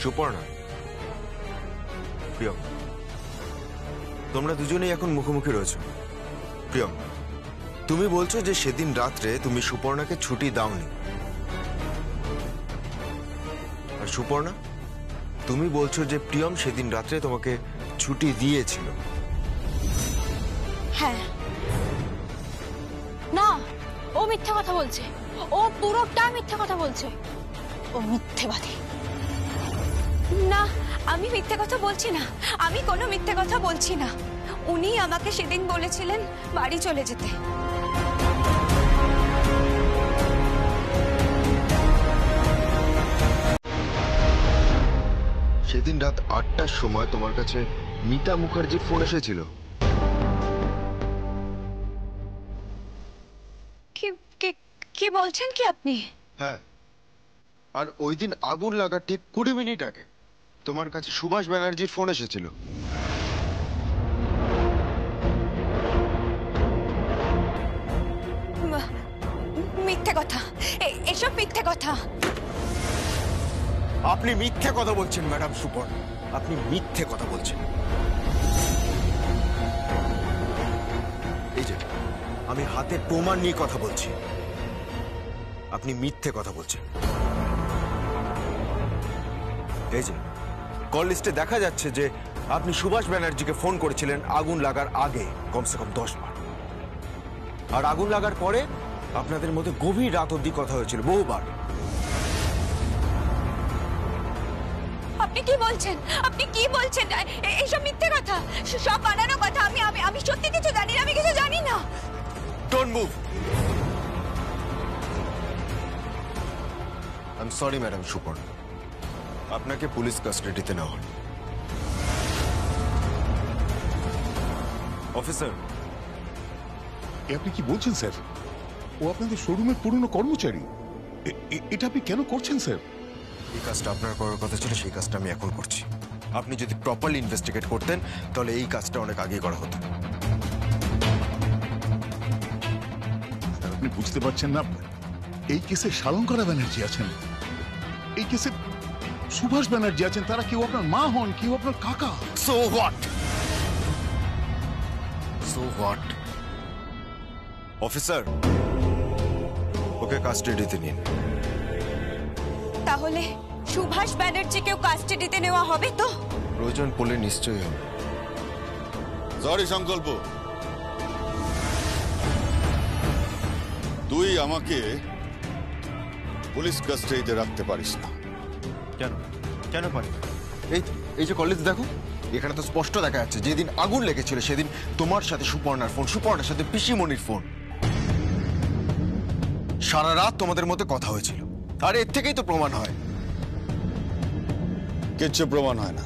সুপর্ণা, প্রিয়ম, তোমরা দুজনেই এখন মুখোমুখি রয়েছো। প্রিয়ম, তুমি বলছো যে সেদিন রাত্রে তুমি সুপর্ণাকে ছুটি দাওনি, আর সুপর্ণা, তুমি বলছো যে প্রিয়ম সেদিন রাত্রে তোমাকে ছুটি দিয়েছিল। হ্যাঁ। না, ও মিথ্যা কথা বলছে। ও পুরোটা মিথ্যা কথা বলছে। ও মিথ্যেবাদী। না, আমি মিথ্যে কথা বলছি না। আমি কোনো মিথ্যে কথা বলছি না। উনি আমাকে সেদিন বলেছিলেন বাড়ি চলে যেতে। সেদিন রাত ৮টার সময় তোমার কাছে মিতা মুখার্জির ফোন এসেছিল। কি বলছেন কি আপনি? হ্যাঁ, আর ওই দিন আগুন লাগার ঠিক ২০ মিনিট আগে তোমার কাছে সুভাষ ব্যানার্জির ফোন এসেছিল। মিথ্যে কথা, এসব মিথ্যে কথা। আপনি মিথ্যে কথা বলছেন ম্যাডাম সুপর্ণা, আপনি মিথ্যে কথা বলছেন। এই যে আমি হাতে প্রমাণ নিয়ে কথা বলছি, আপনি মিথ্যে কথা বলছেন। এই যে কল লিস্টে দেখা যাচ্ছে যে আপনি সুভাষ ব্যানার্জিকে ফোন করেছিলেন আগুন লাগার আগে কমসে কম 10 বার, আর আগুন লাগার পরে আপনাদের মধ্যে গভীর রাত অবধি কথা হয়েছিল বহুবার। আপনি কি বলছেন? আপনি কি বলছেন? এইসব মিথ্যে কথা, সব বানানো কথা। আমি সত্যি কিছু জানি না। আমি কিছু জানি না। Don't move. I am sorry madam Suparna, আপনাকে পুলিশ কাস্টাডিতে নেওয়া হল। অফিসার, আপনি কি বলছেন স্যার? ও আপনাদের শোরুমের পুরনো কর্মচারী। এটা আপনি কেন করছেন স্যার? এই কাজটা আপনার করার কথা ছিল, সেই কাজটা আমি এখন করছি। আপনি যদি প্রপারলি ইনভেস্টিগেট করতেন তাহলে এই কাজটা অনেক আগে করা হতো। আপনি বুঝতে পারছেন না, এই কেসে শালঙ্করা ব্যানার্জি আছেন, এই কেসে সুভাষ ব্যানার্জি আছেন। তারা কেউ আপনার মা হন, কেউ আপনার কাকা। So what? So what? Officer, ওকে কাস্টাডিতে নিন। তাহলে সুভাষ ব্যানার্জিকেও কাস্টাডিতে নেওয়া হবে তো? প্রয়োজন পড়লে নিশ্চয়ই হবে। সরি সংকল্প, তুই আমাকে পুলিশ কাস্টাডিতে রাখতে পারিস না। কেন? কেন পারি? এই যে কলেজ দেখো, এখানে তো স্পষ্ট দেখা যাচ্ছে যেদিন আগুন লেগেছিল সেদিন তোমার সাথে সুপর্ণার ফোন, সুপর্ণার সাথে পিসিমণির ফোন। সারা রাত তোমাদের মধ্যে কথা হয়েছিল, আর এর থেকেই তো প্রমাণ হয়। কিচ্ছু প্রমাণ হয় না,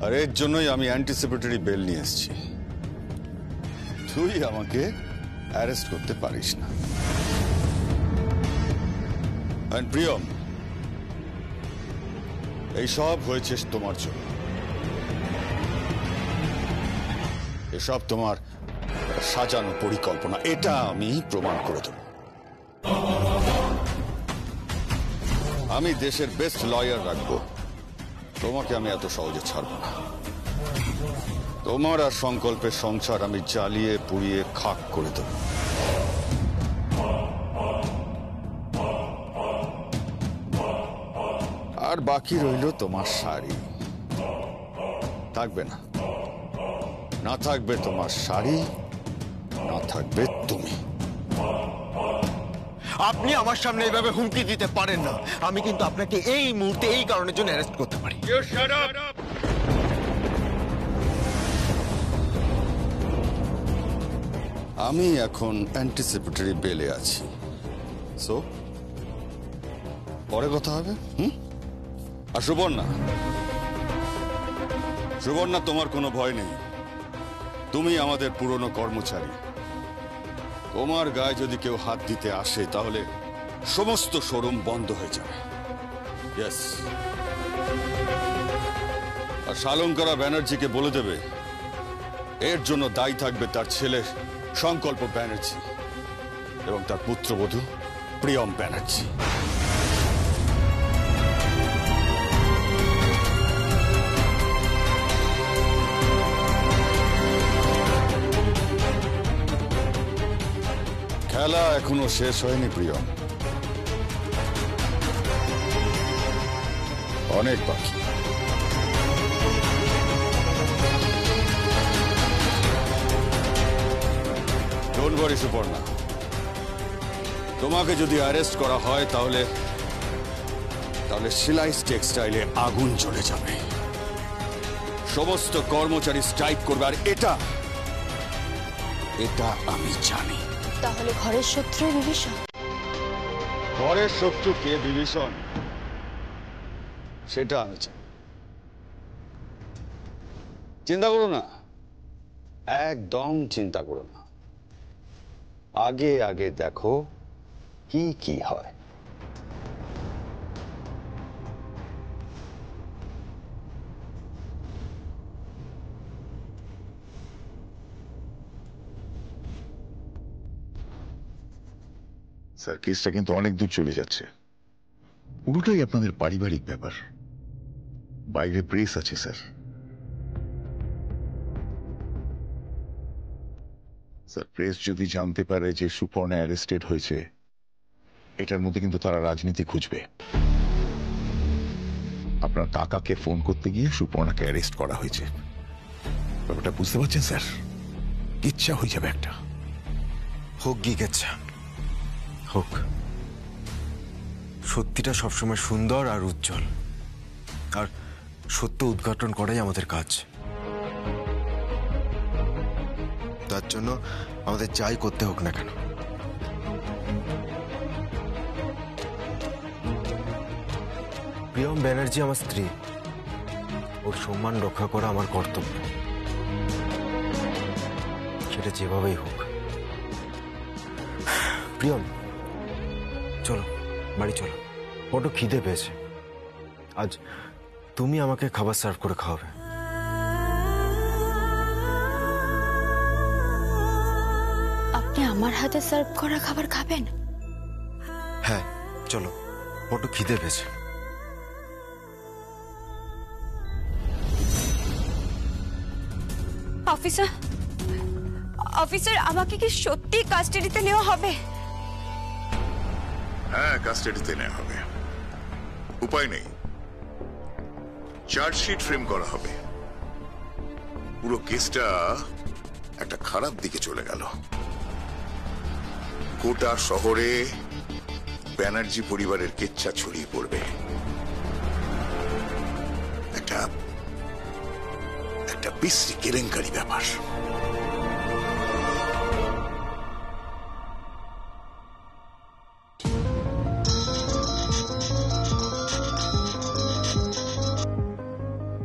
আর এর জন্যই আমি অ্যান্টিসিপেটরি বেল নিয়ে এসেছি। তুই আমাকে অ্যারেস্ট করতে পারিস না। আর প্রিয়ম, এই সব হয়েছে তোমার জন্য। এসব তোমার সাজানো পরিকল্পনা, এটা আমি প্রমাণ করে দেব। আমি দেশের বেস্ট লয়ার রাখবো, তোমাকে আমি এত সহজে ছাড়ব না। তোমার আর সংকল্পের সংসার আমি জ্বালিয়ে পুড়িয়ে খাক করে দেব। আর বাকি রইল তোমার শাড়ি। থাকবে না, না থাকবে তোমার শাড়ি, না থাকবে তুমি। আপনি আমার সামনে এইভাবে হুমকি দিতে পারেন না। আমি কিন্তু আপনাকে এই মুহূর্তে এই কারণের জন্য অ্যারেস্ট করতে পারি। আমি এখন অ্যান্টিসিপেটরি বেলে আছি, সো পরে কথা হবে। আর সুবর্ণা, সুবর্ণা, তোমার কোনো ভয় নেই। তুমি আমাদের পুরনো কর্মচারী। তোমার গায়ে যদি কেউ হাত দিতে আসে তাহলে সমস্ত শোরুম বন্ধ হয়ে যাবে। ইয়েস। আর শালঙ্করা ব্যানার্জিকে বলে দেবে এর জন্য দায়ী থাকবে তার ছেলে সংকল্প ব্যানার্জি এবং তার পুত্রবধূ প্রিয়ম ব্যানার্জি। খেলা এখনো শেষ হয়নি প্রিয়ম, অনেক বাকি। ডোন্ট ওয়ারি সুপর্ণা, তোমাকে যদি অ্যারেস্ট করা হয় তাহলে শিলাইস টেক্সটাইলে আগুন জ্বলে যাবে, সমস্ত কর্মচারী স্ট্রাইক করবে, আর এটা আমি জানি। তাহলে ঘরের শত্রু বিভীষণ? ঘরের শত্রু কে বিভীষণ সেটা আমি জানি। চিন্তা করো না, একদম চিন্তা করো না, আগে আগে দেখো কি হয়। স্যার, কেসটা কিন্তু অনেক দূর চলে যাচ্ছে। পুরোটাই আপনাদের পারিবারিক ব্যাপার। বাইরে প্রেস আছে স্যার। স্যার, প্রেস যদি জানতে পারে যে সুপর্ণা অ্যারেস্টেড হয়েছে, এটার মধ্যে কিন্তু তারা রাজনীতি খুঁজবে। আপনার কাকাকে ফোন করতে গিয়ে সুপর্ণাকে অ্যারেস্ট করা হয়েছে। ব্যাপারটা বুঝতে পারছেন স্যার? ইচ্ছা হয়ে যাবে একটা। হোক গিয়েছে, হোক। সত্যিটা সবসময় সুন্দর আর উজ্জ্বল, আর সত্য উদ্ঘাটন করাই আমাদের কাজ। তার জন্য আমাদের যাই করতে হোক না কেন। প্রিয়ম ব্যানার্জি আমার স্ত্রী, ওর সম্মান রক্ষা করা আমার কর্তব্য, সেটা যেভাবেই হোক। প্রিয়ম, চলো বাড়ি চলো, বড্ড খিদে পেয়েছে। আজ তুমি আমাকে খাবার সার্ভ করে খাওয়াবে। আপনি আমার হাতে সার্ভ করা খাবার খাবেন? হ্যাঁ চলো, বড্ড খিদে পেয়েছে। অফিসার, আমাকে কি সত্যি কাস্টাডিতে নেওয়া হবে? হ্যাঁ, কাস্টাডিতে নেওয়া হবে। উপায় নেই, চার্জশিট ফ্রেম করা হবে। পুরো কেসটা একটা খারাপ দিকে চলে গেল। গোটা শহরে ব্যানার্জি পরিবারের কেচ্ছা ছড়িয়ে পড়বে। একটা বিশ্রী কেলেঙ্কারি ব্যাপার।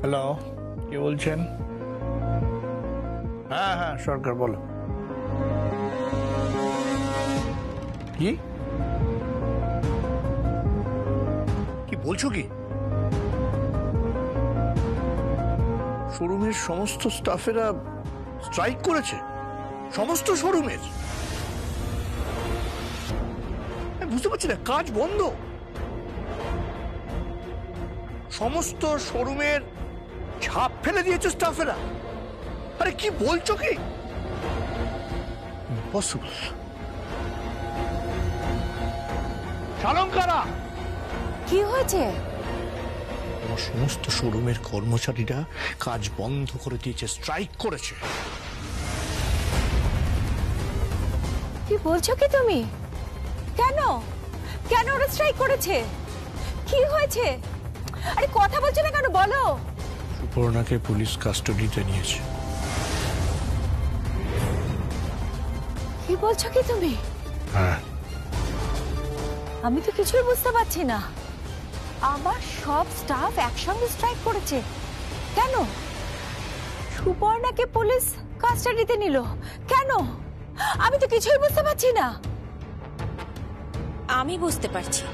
হ্যালো, কে বলছেন? হ্যাঁ হ্যাঁ, সরকার বলো। কি কি বলছো? কি শোরুমের সমস্ত স্টাফেরা স্ট্রাইক করেছে? সমস্ত শোরুমের? বুঝতে পারছি না, কাজ বন্ধ। সমস্ত শোরুমের ছাপ ফেলে দিয়েছে স্টাফেরা? আরে কি বলছো? কি ইম্পসিবল। শালঙ্কারা, কি হয়েছে? আমার সমস্ত শোরুমের কর্মচারীরা কাজ বন্ধ করে দিয়েছে, স্ট্রাইক করেছে। কি বলছো কি তুমি? কেন কেন ওরা স্ট্রাইক করেছে? কি হয়েছে? আরে কথা বলছো না কেন, বলো। সুপর্ণাকে পুলিশ কাস্টাডিতে নিয়েছে। কি বলছো কি তুমি? হ্যাঁ। আমি তো কিছুই বুঝতে পারছি না। আমার সব স্টাফ একসঙ্গে স্ট্রাইক করেছে কেন? সুপর্ণাকে পুলিশ কাস্টাডিতে নিল কেন? আমি তো কিছুই বুঝতে পারছি না। আমি বুঝতে পারছি।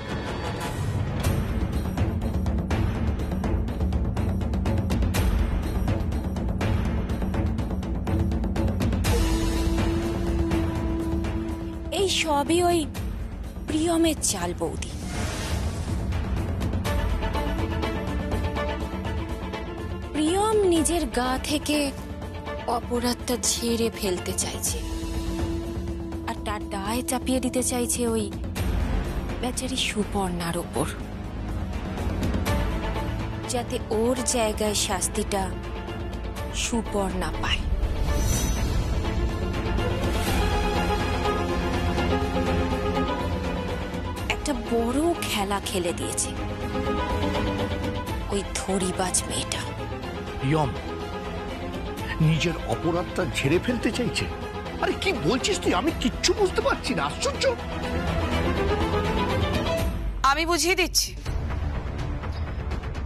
এই সবই ওই প্রিয়মের চাল বৌদি। প্রিয়ম নিজের গা থেকে অপরাধটা ঝেড়ে ফেলতে চাইছে, আর তার দায় চাপিয়ে দিতে চাইছে ওই বেচারি সুপর্ণার ওপর, যাতে ওর জায়গায় শাস্তিটা সুপর্ণা পায়। একটা বড় খেলা খেলে দিয়েছে ওই ধরিবাজ মেয়েটা। প্রিয়ম নিজের অপরাধটা ঝেড়ে ফেলতে চাইছে। আরে কি বলছিস তুই? আমি কিচ্ছু বুঝতে পারছি না, আশ্চর্য। আমি বুঝিয়ে দিচ্ছি।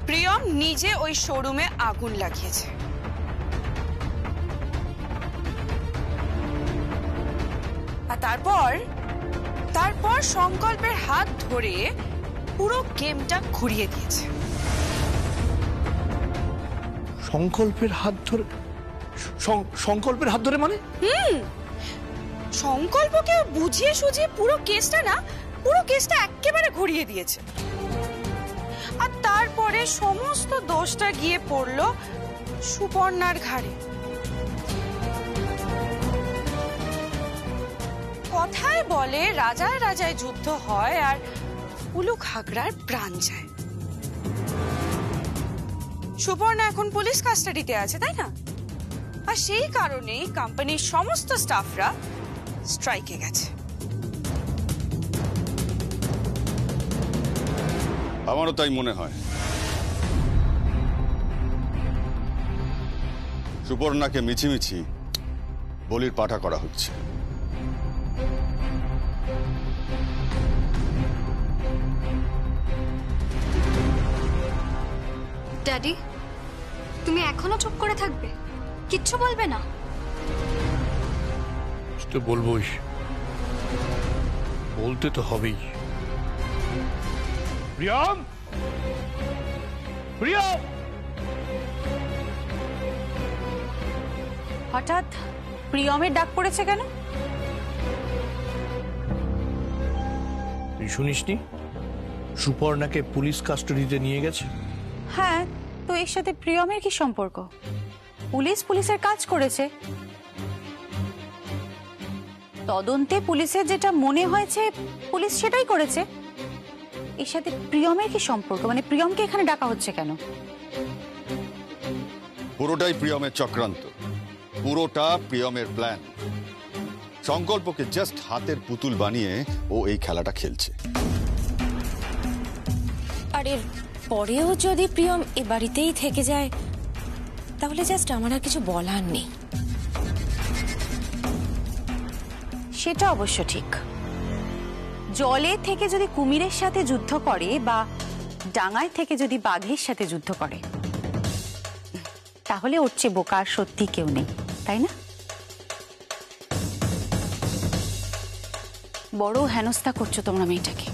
প্রিয়ম নিজে ওই শোরুমে আগুন লাগিয়েছে। আর তারপর সংকল্পের হাত ধরে পুরো গেমটা ঘুরিয়ে দিয়েছে। সংকল্পের হাত ধরে? সংকল্পের হাত ধরে মানে? সংকল্পকে বুঝিয়ে সুঝিয়ে পুরো কেসটা একেবারে ঘুরিয়ে দিয়েছে। আর তারপরে সমস্ত দোষটা গিয়ে পড়লো সুপর্ণার ঘাড়ে। কথায় বলে রাজায় রাজায় যুদ্ধ হয় আর উলু খাগড়ার প্রাণ যায়। সুপর্ণা এখন পুলিশ কাস্টাডিতে আছে, তাই না? আর সেই কারণেই কোম্পানির সমস্ত স্টাফরা স্ট্রাইকে গেছে। আমারও তাই মনে হয়। সুপর্ণাকে মিছিমিছি বলির পাঠা করা হচ্ছে। ড্যাডি, তুমি এখনো চুপ করে থাকবে? কিচ্ছু বলবে না? তো বলবোই, বলতে তো হবেই। প্রিয়ম, প্রিয়ম! হঠাৎ প্রিয়মের ডাক পড়েছে কেন? তুই শুনিসনি সুপর্ণাকে পুলিশ কাস্টাডিতে নিয়ে গেছে? হ্যাঁ, তো এর সাথে প্রিয়মের কি সম্পর্ক? পুলিশের কাজ করেছে। তদন্তে পুলিশের যেটা মনে হয়েছে পুলিশ সেটাই করেছে। এর সাথে প্রিয়মের কি সম্পর্ক? মানে প্রিয়মকে এখানে ডাকা হচ্ছে কেন? পুরোটাই প্রিয়মের চক্রান্ত, পুরোটা প্রিয়মের প্ল্যান। সংকল্পকে জাস্ট হাতের পুতুল বানিয়ে ও এই খেলাটা খেলছে। আর এর পরেও যদি প্রিয়ম এ বাড়িতেই থেকে যায় তাহলে জাস্ট আমার আর কিছু বলার নেই। সেটা অবশ্য ঠিক। জলে থেকে যদি কুমিরের সাথে যুদ্ধ করে বা ডাঙায় থেকে যদি বাঘের সাথে যুদ্ধ করে তাহলে ওর চেয়ে বোকা আর সত্যি কেউ নেই, তাই না? বড় হেনস্থা করছো তোমরা মেয়েটাকে,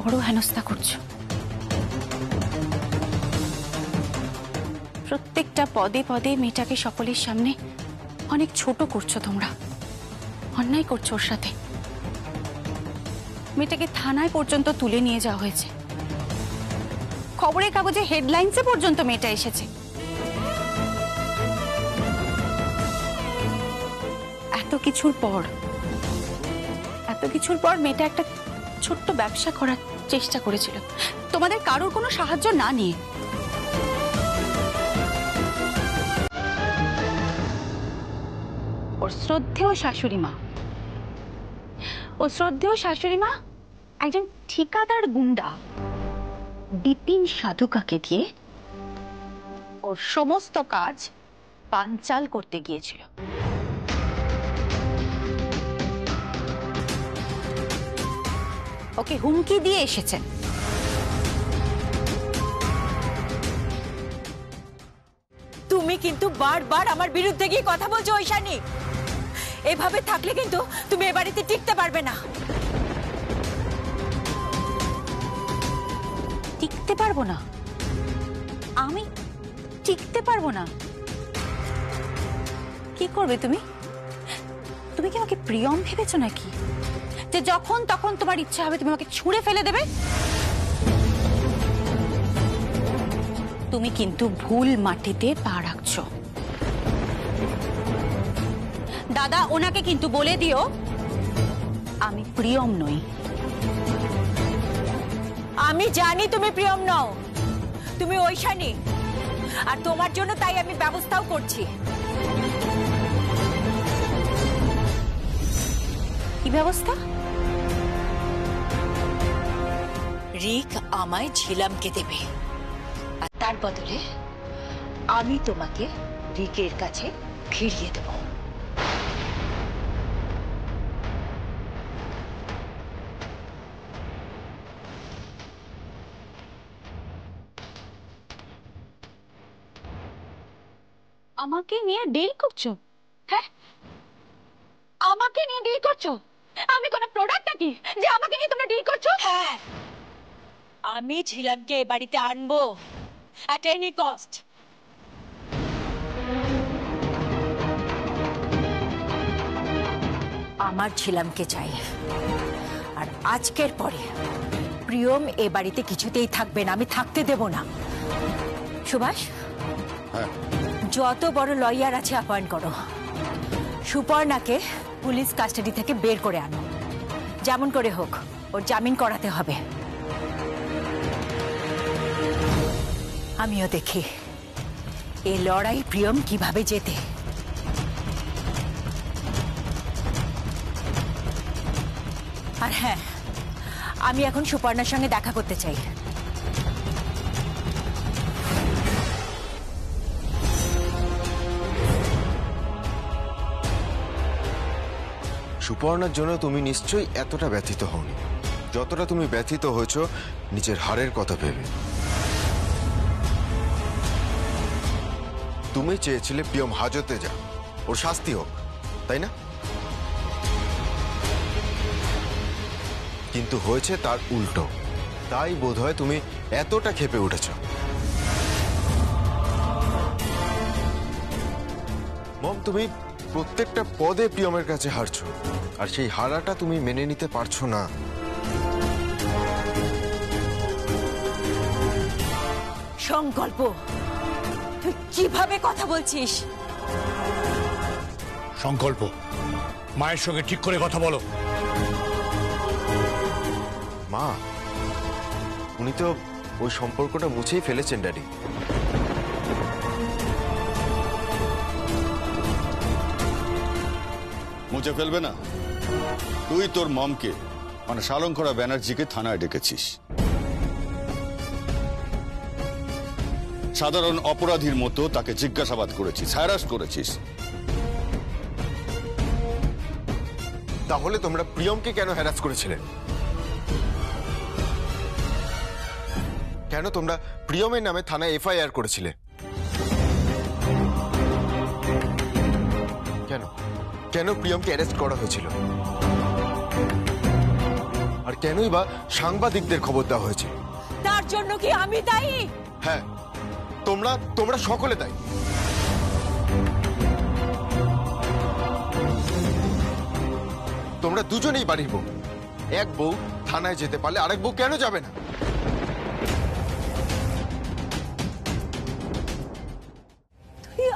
বড় হেনস্থা করছো। প্রত্যেকটা পদে পদে মেয়েটাকে সকলের সামনে অনেক ছোট করছো তোমরা, অন্যায় করছো ওর সাথে। মেয়েটাকে থানায় পর্যন্ত তুলে নিয়ে যাওয়া হয়েছে, খবরের কাগজে হেডলাইন্সে পর্যন্ত মেয়েটা এসেছে। এত কিছুর পর মেয়েটা একটা ছোট্ট ব্যবসা করার চেষ্টা করেছিল তোমাদের কারোর কোনো সাহায্য না নিয়ে। ওর শ্রদ্ধেয় শাশুড়ি মা একজন ঠিকাদার গুন্ডা বিপিন সাধুকাকে দিয়ে ওর সমস্ত কাজ পাঞ্চাল করতে গিয়েছিল। ওকে হুমকি দিয়ে এসেছেন। তুমি কিন্তু বারবার আমার বিরুদ্ধে গিয়ে কথা বলছো ঐশানী। এভাবে থাকলে কিন্তু তুমি এ বাড়িতে টিকতে পারবে না। টিকতে পারবো না? আমি টিকতে পারবো না? কি করবে তুমি? তুমি কি আমাকে প্রিয়ম ভেবেছো নাকি, যে যখন তখন তোমার ইচ্ছা হবে তুমি আমাকে ছুঁড়ে ফেলে দেবে? তুমি কিন্তু ভুল মাটিতে পা রাখছো। দাদা ওনাকে কিন্তু বলে দিও আমি প্রিয়ম নই। আমি জানি তুমি প্রিয়ম নও, তুমি ঐশানী, আর তোমার জন্য তাই আমি ব্যবস্থাও করছি। কি ব্যবস্থা? রিক আমায় ঝিলামকে দেবে, আর তার বদলে আমি তোমাকে রিকের কাছে ফিরিয়ে দেব। আমাকে নিয়ে ডিল করছো? হ্যাঁ, আমাকে নিয়ে ডিল করছো? আমি কোনো প্রোডাক্ট নাকি যে আমাকে নিয়ে তোমরা ডিল করছো? হ্যাঁ, আমি ঝিলামকে এ বাড়িতে আনবো at any cost। আমার ঝিলামকে চাই, আর আজকের পরে প্রিয়ম এ বাড়িতে কিছুতেই থাকবে না, আমি থাকতে দেব না। সুভাষ, হ্যাঁ, যত বড় লয়ার আছে অ্যাপয়েন্ট করো, সুপর্ণাকে পুলিশ কাস্টাডি থেকে বের করে আনো, যেমন করে হোক ওর জামিন করাতে হবে। আমিও দেখি এই লড়াই প্রিয়ম কিভাবে জেতে। আর হ্যাঁ, আমি এখন সুপর্ণার সঙ্গে দেখা করতে চাই। সুপর্ণার জন্য তুমি নিশ্চয়ই এতটা ব্যথিত হওনি যতটা তুমি ব্যথিত হয়েছো নিজের হারের কথা ভেবে। তুমি চেয়েছিলে প্রিয়ম হাজতে যা, ওর শাস্তি হোক, তাই না? কিন্তু হয়েছে তার উল্টো। তাই বোধহয় তুমি এতটা ক্ষেপে উঠেছ। মম, তুমি প্রত্যেকটা পদে প্রিয়মের কাছে হারছো, আর সেই হারাটা তুমি মেনে নিতে পারছো না। সংকল্প, তুই কিভাবে কথা বলছিস? সংকল্প, মায়ের সঙ্গে ঠিক করে কথা বলো। মা, উনি তো ওই সম্পর্কটা মুছেই ফেলেছেন ড্যাডি। মুছে ফেলবে না? তুই তোর মমকে মানে শালঙ্করা ব্যানার্জিকে থানায় ডেকেছিস, সাধারণ অপরাধীর মতো তাকে জিজ্ঞাসাবাদ করেছিস, হ্যারাস করেছিস। তাহলে তোমরা প্রিয়মকে কেন হ্যারাস করেছিলে? কেন তোমরা প্রিয়মের নামে থানায় এফআইআর করেছিলে? কেন কেন প্রিয়মকে অ্যারেস্ট করা হয়েছিল? আর কেনই বা সাংবাদিকদের খবর দেওয়া হয়েছে? তার জন্য কি আমি দায়ী? হ্যাঁ, তোমরা সকলে দায়ী। তোমরা দুজনেই বাড়ির বউ। এক বউ থানায় যেতে পারলে আরেক বউ কেন যাবে না? তুই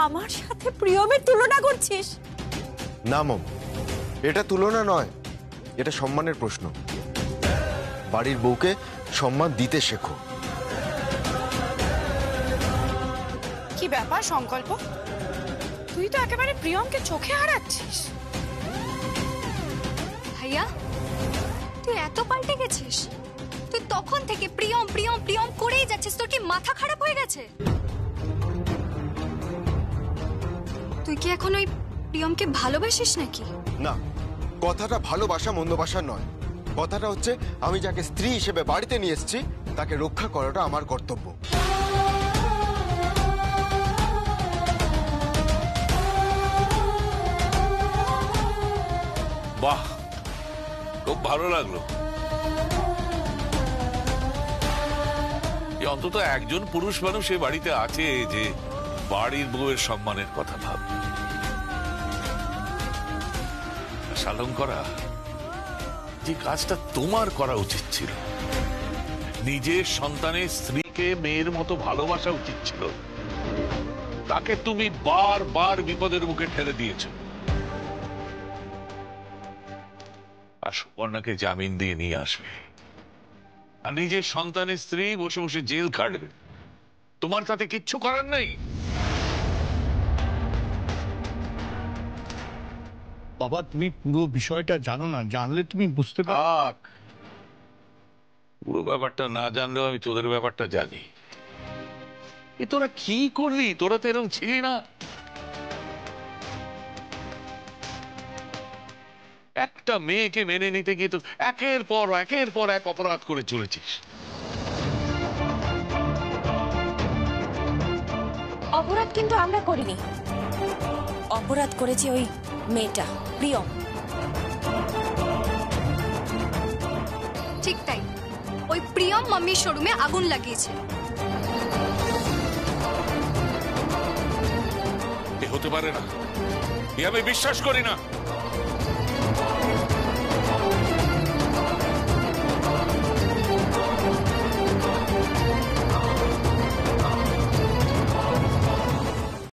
আমার সাথে প্রিয়মের তুলনা করছিস? না মম, এটা তুলনা নয়, এটা সম্মানের প্রশ্ন। বাড়ির বউকে সম্মান দিতে শেখো। কি ব্যাপার সংকল্প, তুই তো একেবারে প্রিয়মকে চোখে হারাচ্ছিস। ভাইয়া, তুই এত পাল্টে গেছিস? তুই তখন থেকে প্রিয়ম প্রিয়ম প্রিয়ম করেই যাচ্ছিস, তোর কি মাথা খারাপ হয়ে গেছে? তুই কি এখন ওই প্রিয়মকে ভালোবাসিস নাকি? না, কথাটা ভালোবাসা মন্দবাসা নয়। কথাটা হচ্ছে আমি যাকে স্ত্রী হিসেবে বাড়িতে নিয়ে এসেছি তাকে রক্ষা করাটা আমার কর্তব্য। বাহ, খুব ভালো লাগলো। অন্তত একজন পুরুষ মানুষ এই বাড়িতে আছে যে বাড়ির বউয়ের সম্মানের কথা ভাবে। শালঙ্করা, যে কাজটা তোমার করা উচিত ছিল, নিজের সন্তানের স্ত্রীকে মেয়ের মতো ভালোবাসা উচিত ছিল, তাকে তুমি বারবার বিপদের মুখে ঠেলে দিয়েছ। আর সুপর্ণাকে জামিন দিয়ে নিয়ে আসবে, আর নিজের সন্তানের স্ত্রী বসে বসে জেল কাটবে। তোমার তাতে কিচ্ছু করার নেই। বাবা, তুমি পুরো বিষয়টা জানো না, জানলে তুমি বুঝতে পার। পুরো ব্যাপারটা না জানলেও আমি তোদের ব্যাপারটা জানি। এ তোরা কি করলি? তোরা তো এরকম ছিলি না। একটা মেয়েকে মেনে নিতে গিয়ে তো একের পর এক অপরাধ করে চলেছিস। অপরাধ কিন্তু আমরা করিনি, অপরাধ করেছে ওই মেয়েটা প্রিয়ম। ঠিক তাই, ওই প্রিয়ম মাম্মির শোরুমে আগুন লাগিয়েছে। এ হতে পারে না, এ আমি বিশ্বাস করি না।